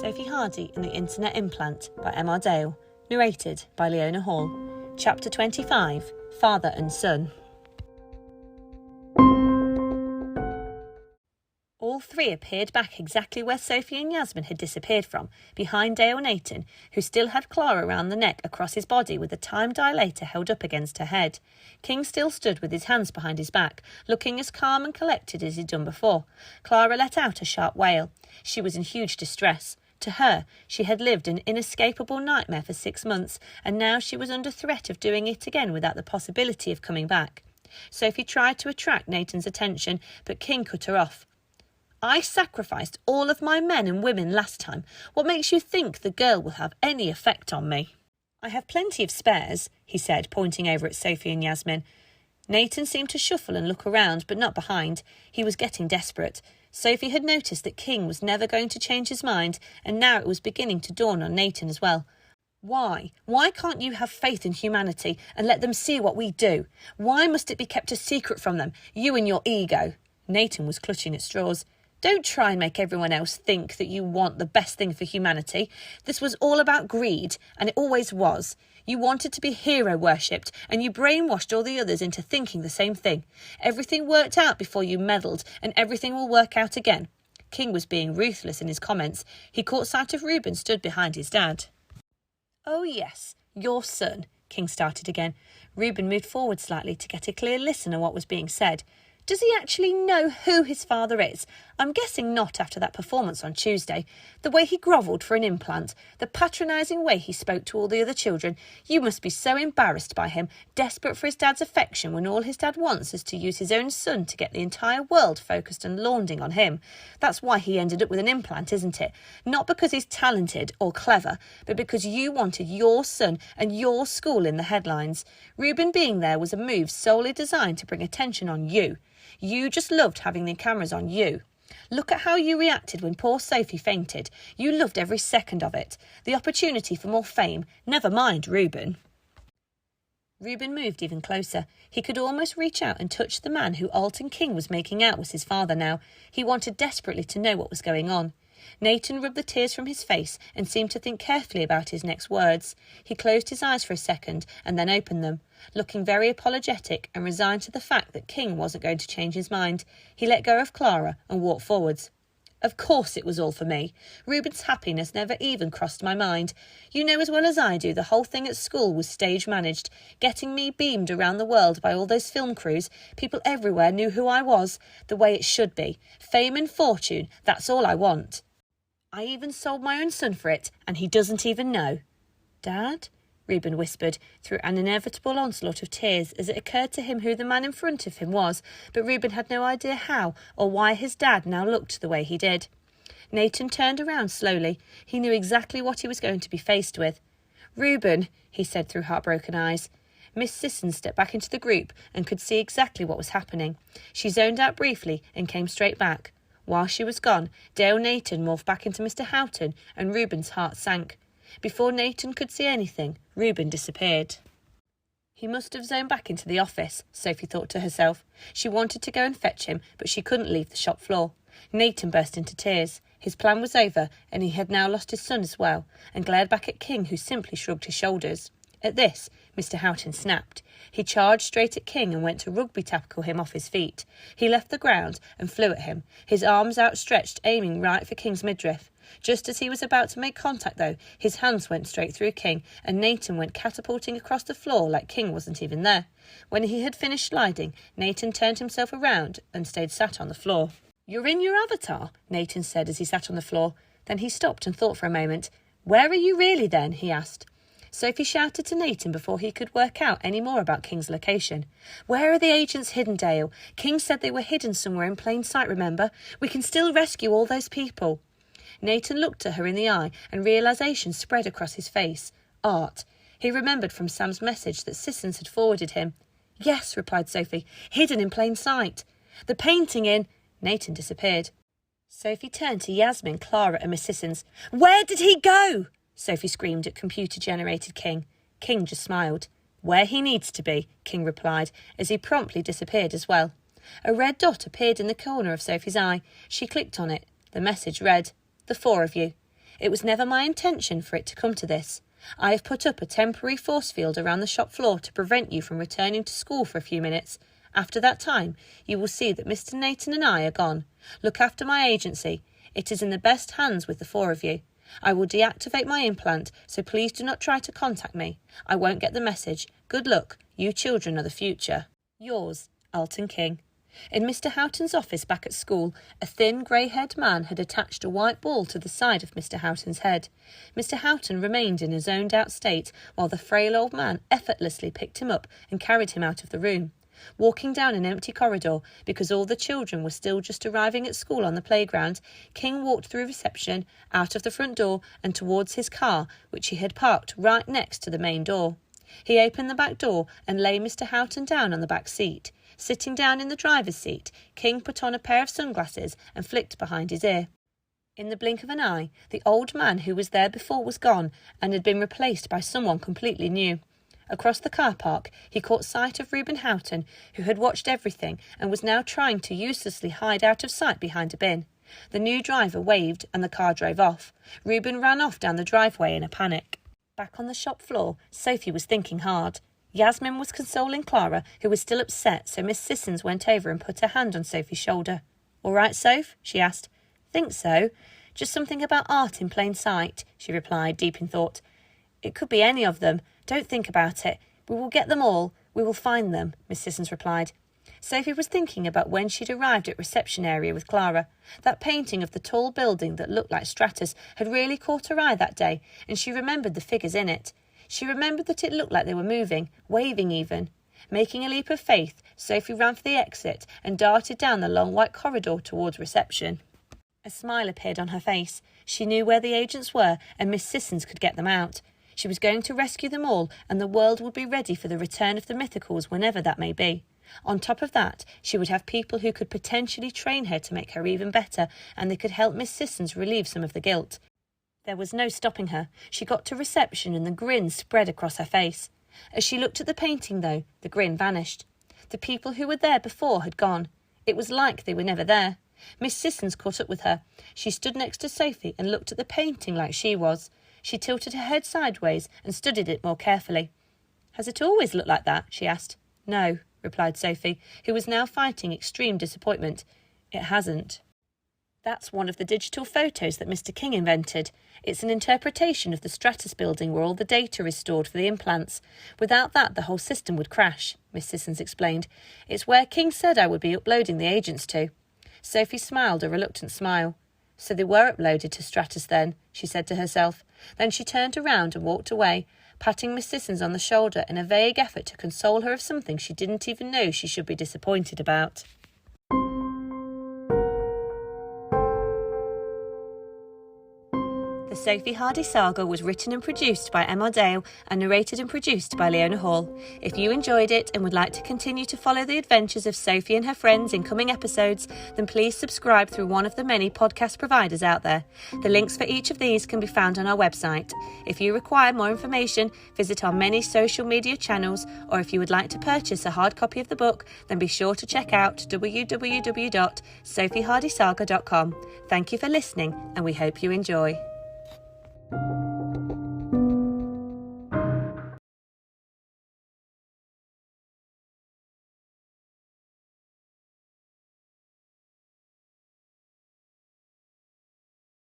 Sophie Hardy and the Internet Implant by M.R. Dale. Narrated by Leona Hall. Chapter 25, Father and Son. All three appeared back exactly where Sophie and Yasmin had disappeared from, behind Dale Nathan, who still had Clara round the neck across his body with a time dilator held up against her head. King still stood with his hands behind his back, looking as calm and collected as he'd done before. Clara let out a sharp wail. She was in huge distress. To her, she had lived an inescapable nightmare for 6 months, and now she was under threat of doing it again without the possibility of coming back. Sophie tried to attract Nathan's attention, but King cut her off. "I sacrificed all of my men and women last time. What makes you think the girl will have any effect on me?" "I have plenty of spares," he said, pointing over at Sophie and Yasmin. Nathan seemed to shuffle and look around, but not behind. He was getting desperate. Sophie had noticed that King was never going to change his mind, and now it was beginning to dawn on Nathan as well. Why? Why can't you have faith in humanity and let them see what we do? Why must it be kept a secret from them, you and your ego? Nathan was clutching at straws. Don't try and make everyone else think that you want the best thing for humanity. This was all about greed, and it always was. You wanted to be hero-worshipped, and you brainwashed all the others into thinking the same thing. Everything worked out before you meddled, and everything will work out again. King was being ruthless in his comments. He caught sight of Reuben stood behind his dad. "Oh yes, your son," King started again. Reuben moved forward slightly to get a clear listen on what was being said. "Does he actually know who his father is? I'm guessing not after that performance on Tuesday. The way he grovelled for an implant, the patronising way he spoke to all the other children. You must be so embarrassed by him, desperate for his dad's affection when all his dad wants is to use his own son to get the entire world focused and lauding on him. That's why he ended up with an implant, isn't it? Not because he's talented or clever, but because you wanted your son and your school in the headlines. Reuben being there was a move solely designed to bring attention on you. You just loved having the cameras on you. Look at how you reacted when poor Sophie fainted. You loved every second of it. The opportunity for more fame. Never mind Reuben." Reuben moved even closer. He could almost reach out and touch the man who Alton King was making out was his father now. He wanted desperately to know what was going on. Nathan rubbed the tears from his face and seemed to think carefully about his next words. He closed his eyes for a second and then opened them. Looking very apologetic and resigned to the fact that King wasn't going to change his mind, he let go of Clara and walked forwards. "Of course it was all for me. Reuben's happiness never even crossed my mind. You know as well as I do the whole thing at school was stage managed. Getting me beamed around the world by all those film crews, people everywhere knew who I was, the way it should be. Fame and fortune, that's all I want. I even sold my own son for it, and he doesn't even know." "Dad?" Reuben whispered through an inevitable onslaught of tears as it occurred to him who the man in front of him was, but Reuben had no idea how or why his dad now looked the way he did. Nathan turned around slowly. He knew exactly what he was going to be faced with. "Reuben," he said through heartbroken eyes. Miss Sisson stepped back into the group and could see exactly what was happening. She zoned out briefly and came straight back. While she was gone, Dale Nathan morphed back into Mr. Houghton, and Reuben's heart sank. Before Nathan could see anything, Reuben disappeared. He must have zoned back into the office, Sophie thought to herself. She wanted to go and fetch him, but she couldn't leave the shop floor. Nathan burst into tears. His plan was over, and he had now lost his son as well, and glared back at King, who simply shrugged his shoulders. At this, Mr. Houghton snapped. He charged straight at King and went to rugby tackle him off his feet. He left the ground and flew at him, his arms outstretched, aiming right for King's midriff. Just as he was about to make contact, though, his hands went straight through King, and Nathan went catapulting across the floor like King wasn't even there. When he had finished sliding, Nathan turned himself around and stayed sat on the floor. "You're in your avatar," Nathan said as he sat on the floor. Then he stopped and thought for a moment. "Where are you really, then?" he asked. Sophie shouted to Nathan before he could work out any more about King's location. "Where are the agents hidden, Dale? King said they were hidden somewhere in plain sight, remember? We can still rescue all those people." Nathan looked at her in the eye, and realisation spread across his face. Art. He remembered from Sam's message that Sissons had forwarded him. "Yes," replied Sophie, "hidden in plain sight. The painting in—" Nathan disappeared. Sophie turned to Yasmin, Clara and Miss Sissons. "Where did he go?" Sophie screamed at computer-generated King. King just smiled. "Where he needs to be," King replied, as he promptly disappeared as well. A red dot appeared in the corner of Sophie's eye. She clicked on it. The message read, "The four of you." It was never my intention for it to come to this. I have put up a temporary force field around the shop floor to prevent you from returning to school for a few minutes. After that time, you will see that Mr. Nathan and I are gone. Look after my agency. It is in the best hands with the four of you. I will deactivate my implant, so please do not try to contact me. I won't get the message. Good luck. You children are the future. Yours, Alton King. In Mr. Houghton's office back at school, a thin, grey-haired man had attached a white ball to the side of Mr. Houghton's head. Mr. Houghton remained in a zoned-out state while the frail old man effortlessly picked him up and carried him out of the room. Walking down an empty corridor, because all the children were still just arriving at school on the playground, King walked through reception, out of the front door and towards his car, which he had parked right next to the main door. He opened the back door and lay Mr. Houghton down on the back seat. Sitting down in the driver's seat, King put on a pair of sunglasses and flicked behind his ear. In the blink of an eye, the old man who was there before was gone and had been replaced by someone completely new. Across the car park, he caught sight of Reuben Houghton, who had watched everything and was now trying to uselessly hide out of sight behind a bin. The new driver waved and the car drove off. Reuben ran off down the driveway in a panic. Back on the shop floor, Sophie was thinking hard. Yasmin was consoling Clara, who was still upset, so Miss Sissons went over and put her hand on Sophie's shoulder. "All right, Soph?" she asked. "Think so. Just something about art in plain sight," she replied, deep in thought. "It could be any of them. Don't think about it. We will get them all. We will find them," Miss Sissons replied. Sophie was thinking about when she'd arrived at reception area with Clara. That painting of the tall building that looked like Stratus had really caught her eye that day, and she remembered the figures in it. She remembered that it looked like they were moving, waving even. Making a leap of faith, Sophie ran for the exit and darted down the long white corridor towards reception. A smile appeared on her face. She knew where the agents were, and Miss Sissons could get them out. She was going to rescue them all, and the world would be ready for the return of the Mythicals whenever that may be. On top of that, she would have people who could potentially train her to make her even better, and they could help Miss Sissons relieve some of the guilt. There was no stopping her. She got to reception and the grin spread across her face. As she looked at the painting, though, the grin vanished. The people who were there before had gone. It was like they were never there. Miss Sissons caught up with her. She stood next to Sophie and looked at the painting like she was. She tilted her head sideways and studied it more carefully. "Has it always looked like that?" she asked. "No," replied Sophie, who was now fighting extreme disappointment. "It hasn't." "That's one of the digital photos that Mr. King invented. It's an interpretation of the Stratus building where all the data is stored for the implants. Without that, the whole system would crash," Miss Sissons explained. "It's where King said I would be uploading the agents to." Sophie smiled a reluctant smile. "So they were uploaded to Stratus then," she said to herself. Then she turned around and walked away, patting Miss Sissons on the shoulder in a vague effort to console her of something she didn't even know she should be disappointed about. The Sophie Hardy saga was written and produced by Emma Dale and narrated and produced by Leona Hall. If you enjoyed it and would like to continue to follow the adventures of Sophie and her friends in coming episodes, then please subscribe through one of the many podcast providers out there. The links for each of these can be found on our website. If you require more information, visit our many social media channels, or if you would like to purchase a hard copy of the book, then be sure to check out www.sophiehardysaga.com. Thank you for listening, and we hope you enjoy.